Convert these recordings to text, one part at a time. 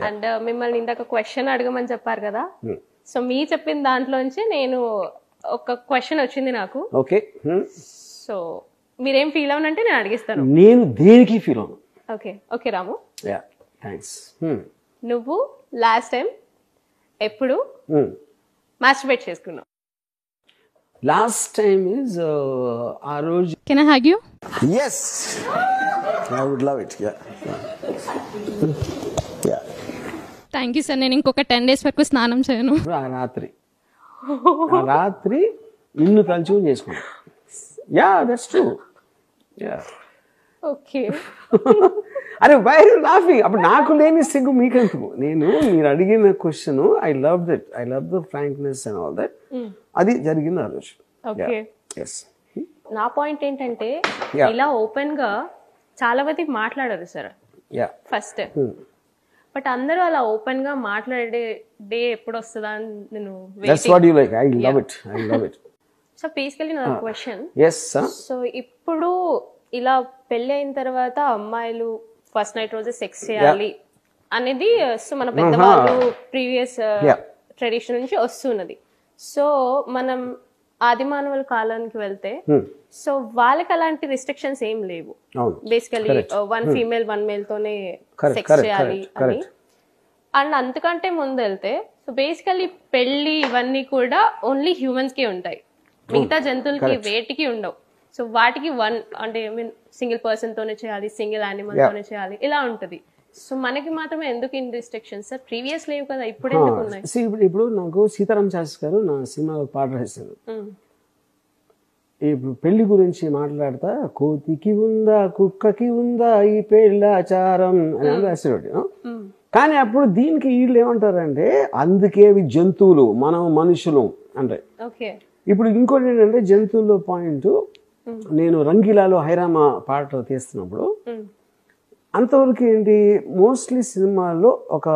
And మిమ్మల్ని ఇందాక question అడగమని చెప్పారు కదా, సో మీ చెప్పిన దాంట్లోంచి నేను ఒక క్వశ్చన్ వచ్చింది నాకు. ఓకే, సో మీరేం ఫీల్ అవునంటే నేను అడిగిస్తాను. నేను దేనికి ఫీల్ అవును? ఓకే ఓకే రాము, యా థ్యాంక్స్. నువ్వు లాస్ట్ టైం ఎప్పుడు మాస్టర్బేట్ చేసుకున్నావు? లాస్ట్ టైం ఇస్ ఆ రోజు. Can I hug you? Yes, I would love it. Yeah. Yeah. Thank you sir. నేను ఇంకొక 10 days వరకు స్నానం చేయను. ఆ రాత్రి నిన్ను తలుచుకుని చేసుకున్నాను. Yeah that's true. Yeah okay. అరే వై ఆర్ యు లాఫింగ్? అప్పుడు నాకు లేని సిగ్గు మీకెందుకు? మీరు అడిగిన question I love that. I love the frankness and all that. అది జరిగింది ఆ రోజు. ఓకే. ఎస్. నా పాయింట్ ఏంటంటే ఇలా ఓపెన్ గా చాలా మంది మాట్లాడారు సార్ ఫస్ట్, బట్ అందరూ అలా ఓపెన్ గా మాట్లాడే డే ఎప్పుడు వస్తుందా అని నేను సో బేసికలీ నా క్వశ్చన్. సో ఇప్పుడు ఇలా పెళ్లి అయిన తర్వాత అమ్మాయిలు ఫస్ట్ నైట్ రోజే సెక్స్ చేయాలి అనేది సో మన పెద్దవాళ్ళు ప్రీవియస్ ట్రెడిషన్ నుంచి వస్తున్నది. సో మనం ఆదిమానవుల కాలానికి వెళ్తే సో వాళ్ళకి అలాంటి రిస్ట్రిక్షన్స్ ఏం లేవు. బేసికలీ 1 female 1 male తోనే సెక్స్ చేయాలి అని. అండ్ అంతకంటే ముందు వెళ్తే సో బేసికలీ పెళ్లి ఇవన్నీ కూడా ఓన్లీ హ్యూమన్స్ కి ఉంటాయి, మిగతా జంతువులకి వేటికి ఉండవు. సో వాటికి అంటే సింగిల్ పర్సన్ తోనే చేయాలి, సింగిల్ యానిమల్ తోనే చేయాలి, ఇలా ఉంటది. సో మనకి మాత్రమే ఎందుకు ఇన్ రిస్ట్రిక్షన్స్ సార్? ప్రీవియస్ లేవు కదా, ఇప్పుడు ఎందుకు ఉన్నాయి? ఇప్పుడు నాకు సీతారాం శాస్త్రి గారు నా సినిమాలో పాట రాశారు. ఇప్పుడు పెళ్లి గురించి మాట్లాడతా, కోతికి ఉందా కుక్కకి ఉందా ఈ పెళ్ళాచారం అని రాశాడు. కానీ అప్పుడు దీనికి వీళ్ళు ఏమంటారంటే అందుకే జంతువులు మనం మనుషులు అంటే. ఇప్పుడు ఇంకోటి ఏంటంటే జంతువుల్లో పాయింట్, నేను రంగీలాలో హైరామా పాట తీస్తున్నప్పుడు అంతవరకు ఏంటి, మోస్ట్లీ సినిమాల్లో ఒక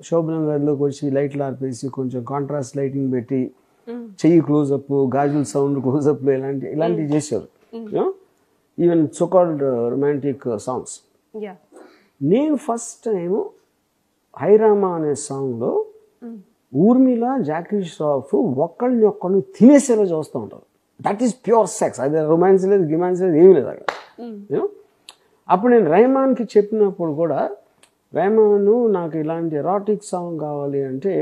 శోభనం గదిలోకి వచ్చి లైట్లు ఆర్పేసి కొంచెం కాంట్రాస్ట్ లైటింగ్ పెట్టి చెయ్యి క్లోజప్, గాజుల సౌండ్ క్లోజప్ ఇలాంటివి చేశారు. Even so called romantic songs. నేను ఫస్ట్ టైం హైరామా అనే సాంగ్లో ఊర్మిళ, జాకీ ష్రాఫ్ ఒక్కళ్ళని ఒక్కడిని తినేసేలా చూస్తూ ఉంటారు. That is pure sex. అదే రొమాన్స్ లేదు, గిమాన్స్ లేదు, ఏమీ లేదు అక్కడ. అప్పుడు నేను రెహమాన్కి చెప్పినప్పుడు కూడా, రెహమాన్ నాకు ఇలాంటి ఎరాటిక్ సాంగ్ కావాలి అంటే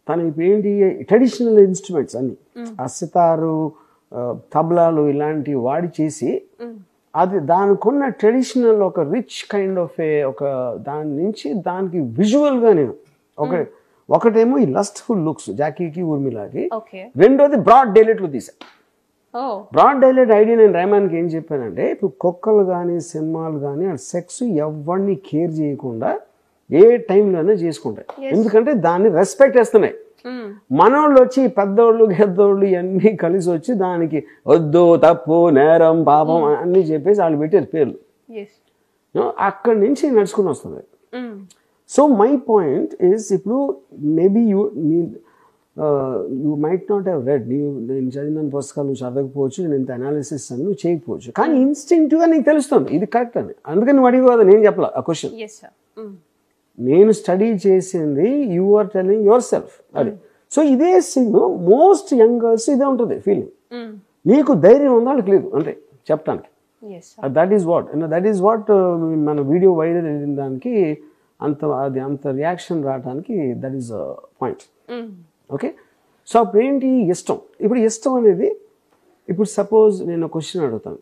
తను ఇప్పుడు ఏంటి ట్రెడిషనల్ ఇన్స్ట్రుమెంట్స్ అన్ని ఆ సితారు, తబలాలు ఇలాంటివి వాడి చేసి అది దానికున్న ట్రెడిషనల్ ఒక రిచ్ కైండ్ ఆఫ్ ఒక దాని నుంచి దానికి విజువల్గా నేను ఒకటేమో ఈ లస్ట్ఫుల్ లుక్స్ జాకీకి ఊర్మిళకి, రెండోది బ్రాడ్ డైలైట్లో తీసా. బ్రాడ్ డైలైట్ ఐడియా నేను రెహమాన్కి ఏం చెప్పానంటే, ఇప్పుడు కుక్కలు కానీ సింహాలు కానీ ఆ సెక్స్ ఎవరిని కేర్ చేయకుండా ఏ టైంలోనే చేసుకుంటాయి, ఎందుకంటే దాన్ని రెస్పెక్ట్ చేస్తున్నాయి. మనోళ్ళు వచ్చి పెద్దోళ్ళు గెద్దోళ్ళు ఇవన్నీ కలిసి వచ్చి దానికి వద్దు, తప్పు, నేరం, పాపం అన్నీ చెప్పేసి వాళ్ళు పెట్టారు పేర్లు. అక్కడి నుంచి నడుచుకుని వస్తుంది. సో మై పాయింట్ ఈస్, ఇప్పుడు maybe you might not have read, నేను చదివిన పుస్తకాలు నువ్వు చదవకపోవచ్చు, నేను ఇంత అనాలిసిస్ అని నువ్వు చేయకపోవచ్చు, కానీ ఇన్స్టింక్టివ్గా నీకు తెలుస్తుంది ఇది కరెక్ట్ అని. అందుకని నువ్వు అడిగి కదా, నేను చెప్పాల ఆ క్వశ్చన్. నేను స్టడీ చేసింది, you are telling yourself అది. సో ఇదే సింగ్ మోస్ట్ యంగ్ గర్ల్స్ ఇదే ఉంటుంది ఫీలింగ్. నీకు ధైర్యం ఉందా వాళ్ళకి లేదు అంటే చెప్పడానికి. దట్ ఈస్ వాట్ మన వీడియో వైరల్ అయిన దానికి అంత రియాక్షన్ రావడానికి that is point. Okay, so అప్పుడు ఏంటి ఇష్టం. ఇప్పుడు ఇష్టం అనేది, ఇప్పుడు సపోజ్ నేను క్వశ్చన్ అడుగుతాను,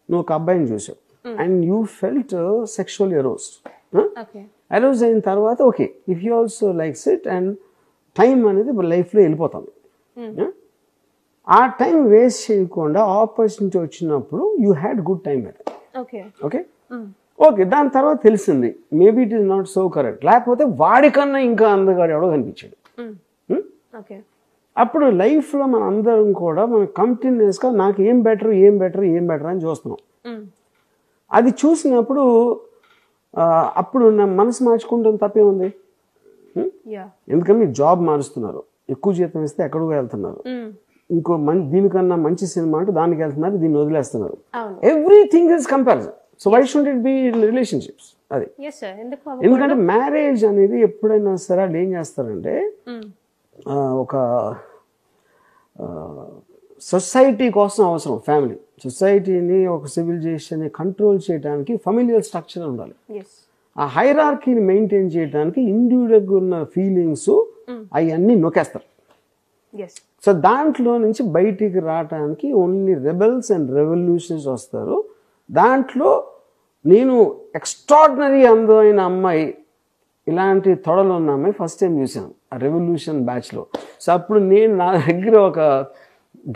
నువ్వు ఒక అబ్బాయిని చూసావు and you felt sexual arouse అయిన తర్వాత okay, if you also likes it and time అనేది లైఫ్లో వెళ్ళిపోతుంది. ఆ టైం వేస్ట్ చేయకుండా ఆపర్చునిటీ వచ్చినప్పుడు యూ హ్యాడ్ గుడ్ టైం అది. ఓకే, దాని తర్వాత తెలిసింది maybe it is not so correct, లేకపోతే వాడికన్నా ఇంకా అందగాడు ఎవడో కనిపించాడు. అప్పుడు లైఫ్లో మన అందరం కూడా మనం కంటిన్యూస్గా నాకు ఏం బెటర్ అని చూస్తున్నాం. అది చూసినప్పుడు అప్పుడు నా మనసు మార్చుకుంటాం, తప్పేముంది? ఎందుకంటే మీరు జాబ్ మారుస్తున్నారు, ఎక్కువ జీతం ఇస్తే ఎక్కడికో వెళ్తున్నారు, ఇంకో దీనికన్నా మంచి సినిమా అంటే దానికి వెళ్తున్నారు, దీన్ని వదిలేస్తున్నారు. Everything is comparison. So why should it be in relationships? అది. Yes, sir. ఎందుకంటే మ్యారేజ్ అనేది ఎప్పుడైనా సరే వాళ్ళు ఏం చేస్తారంటే ఒక సొసైటీ కోసం అవసరం ఫ్యామిలీ. సొసైటీని ఒక సివిలైజేషన్ కంట్రోల్ చేయడానికి ఫెమిలియల్ స్ట్రక్చర్ ఉండాలి. ఆ హైరార్కీని మెయింటైన్ చేయడానికి ఇండివిజువల్గా ఉన్న ఫీలింగ్స్ అవన్నీ నొక్కేస్తారు. సో దాంట్లో నుంచి బయటికి రావడానికి ఓన్లీ రెబెల్స్ అండ్ రెవల్యూషన్స్ వస్తారు. దాంట్లో నేను ఎక్స్ట్రాడినరీ అందమైన అమ్మాయి, ఇలాంటి తొడలు ఉన్న అమ్మాయి ఫస్ట్ టైం చూసాను ఆ రెవల్యూషన్ బ్యాచ్లో. సో అప్పుడు నేను నా దగ్గర ఒక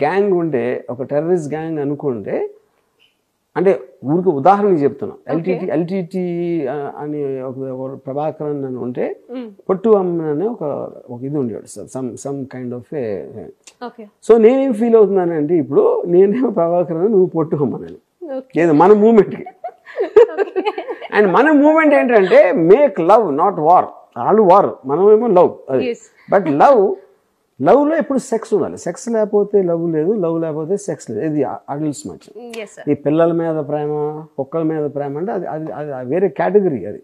గ్యాంగ్ ఉంటే, ఒక టెర్రరిస్ట్ గ్యాంగ్ అనుకుంటే, అంటే ఊరికి ఉదాహరణకి చెప్తున్నా, ఎల్టీటీ అని ఒక ప్రభాకరన్ అని ఉంటే పొట్టు అమ్మ అనే ఒక ఇది ఉండేవాడు sir, some kind of A. So నేనేం ఫీల్ అవుతున్నానంటే ఇప్పుడు నేనేమో ప్రభాకరన్, నువ్వు పొట్టు అమ్మనని, ఏదో మన మూమెంట్కి. అండ్ మన మూమెంట్ ఏంటంటే మేక్ లవ్ నాట్ వార్. వాళ్ళు వార్, మనమేమో లవ్. అది బట్ లవ్లో ఎప్పుడు సెక్స్ ఉండాలి. సెక్స్ లేకపోతే లవ్ లేదు, లవ్ లేకపోతే సెక్స్ లేదు. ఇది అడల్ట్స్ మధ్య. ఈ పిల్లల మీద ప్రేమ, కుక్కల మీద ప్రేమ అంటే అది అది వేరే కేటగిరీ అది.